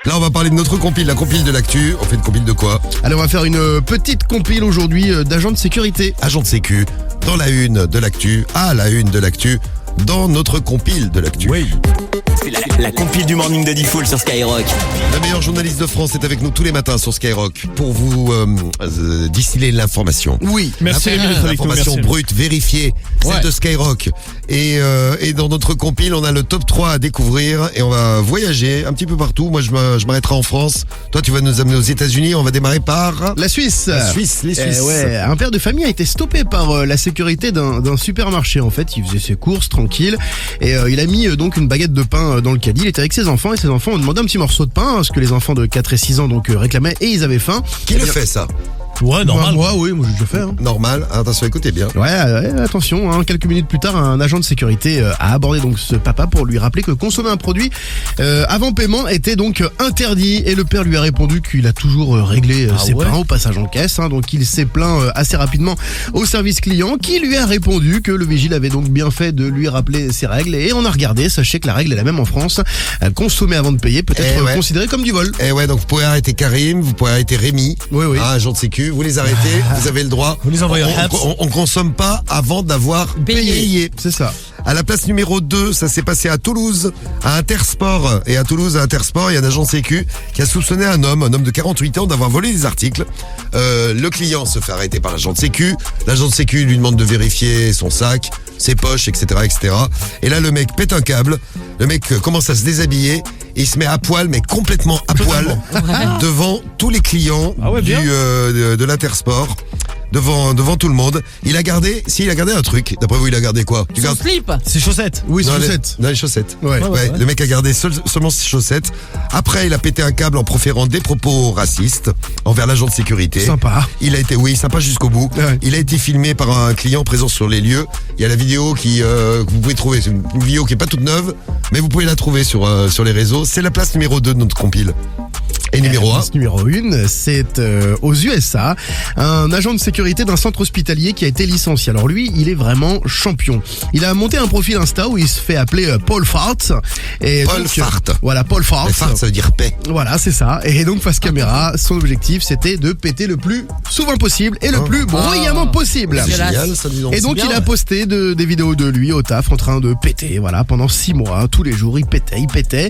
Là, on va parler de notre compile, la compile de l'actu. On fait une compile de quoi? Allez, on va faire une petite compile aujourd'hui d'agents de sécurité. Agent de sécu, dans la une de l'actu, à la une de l'actu, dans notre compile de l'actu. Oui. La compile du morning de Diffoul sur Skyrock. La meilleure journaliste de France est avec nous tous les matins sur Skyrock pour vous distiller l'information. Oui. Merci Rémi d'être avec nous. L'information Merci. brute, vérifiée, celle de Skyrock. Et dans notre compile, on a le top 3 à découvrir et on va voyager un petit peu partout. Moi, je m'arrêterai en France. Toi, tu vas nous amener aux États-Unis. On va démarrer par La Suisse. les Suisses. Ouais, un père de famille a été stoppé par la sécurité d'un supermarché. En fait, il faisait ses courses tranquille et il a mis donc une baguette de pain dans le caddie. Il était avec ses enfants et ses enfants ont demandé un petit morceau de pain, ce que les enfants de 4 et 6 ans donc réclamaient et ils avaient faim. Qui le fait ça? Ouais, normal. Moi, j'ai déjà fait. Hein. Normal. Attention, écoutez bien. Ouais, attention, hein, quelques minutes plus tard, un agent de sécurité a abordé donc ce papa pour lui rappeler que consommer un produit avant paiement était donc interdit et le père lui a répondu qu'il a toujours réglé ses pains au passage en caisse, hein, donc il s'est plaint assez rapidement au service client qui lui a répondu que le vigile avait donc bien fait de lui rappeler ses règles et on a regardé, sachez que la règle est la même en France, consommer avant de payer peut être considéré comme du vol. Et ouais, donc vous pouvez arrêter Karim, vous pouvez arrêter Rémi, Oui. agent de sécu, vous les arrêtez, vous avez le droit. Vous les envoyez en apps. On consomme pas avant d'avoir payé. C'est ça. À la place numéro 2, ça s'est passé à Toulouse, à Intersport. Et à Toulouse, à Intersport, il y a un agent de sécu qui a soupçonné un homme de 48 ans d'avoir volé des articles. Le client se fait arrêter par l'agent de sécu. L'agent de sécu lui demande de vérifier son sac, ses poches, etc., etc. Et là, le mec pète un câble. Le mec commence à se déshabiller. Et il se met à poil, mais complètement à poil, devant tous les clients de l'Intersport. Devant tout le monde. Il a gardé un truc. D'après vous, il a gardé quoi? Son slip. Ses chaussettes. Oui, Dans c'est les- chaussettes. Dans les chaussettes. Ouais. Le mec a gardé seulement ses chaussettes. Après, il a pété un câble en proférant des propos racistes envers l'agent de sécurité. Sympa. Il a été, sympa jusqu'au bout. Ouais. Il a été filmé par un client présent sur les lieux. Il y a la vidéo que vous pouvez trouver. C'est une vidéo qui est pas toute neuve, mais vous pouvez la trouver sur les réseaux. C'est la place numéro 2 de notre compile. Et numéro 1. Numéro 1, c'est aux USA, un agent de sécurité d'un centre hospitalier qui a été licencié. Alors lui, il est vraiment champion. Il a monté un profil Insta où il se fait appeler Paul Fart. Et Paul donc, Fart. Voilà, Paul Fart. Le phare, ça veut dire paix. Voilà, c'est ça. Et donc face caméra, son objectif c'était de péter le plus souvent possible et le plus bruyamment possible. C'est Dégueulasse. génial, ça, dis donc. Et donc il a posté des vidéos de lui au taf en train de péter, voilà, pendant 6 mois, hein, tous les jours il pétait.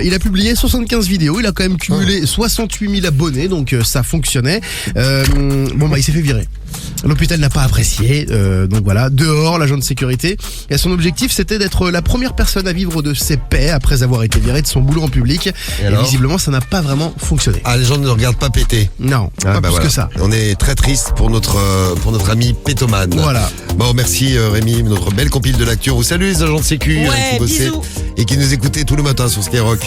Il a publié 75 vidéos, il a quand même cumulé 68 000 abonnés, donc ça fonctionnait. Il s'est fait virer. L'hôpital n'a pas apprécié, donc voilà, dehors l'agent de sécurité. Et son objectif c'était d'être la première personne à vivre de ses paix après avoir été viré de son boulot en public. Et alors visiblement ça n'a pas vraiment fonctionné. Ah, les gens ne regardent pas péter. Non, pas plus que ça. On est très triste pour notre ami pétomane. Voilà. Bon, merci Rémi, notre belle compile de l'actu. On vous salue les agents de sécu Ouais, qui bossaient bisous. et qui nous écoutaient tout le matin sur Skyrock.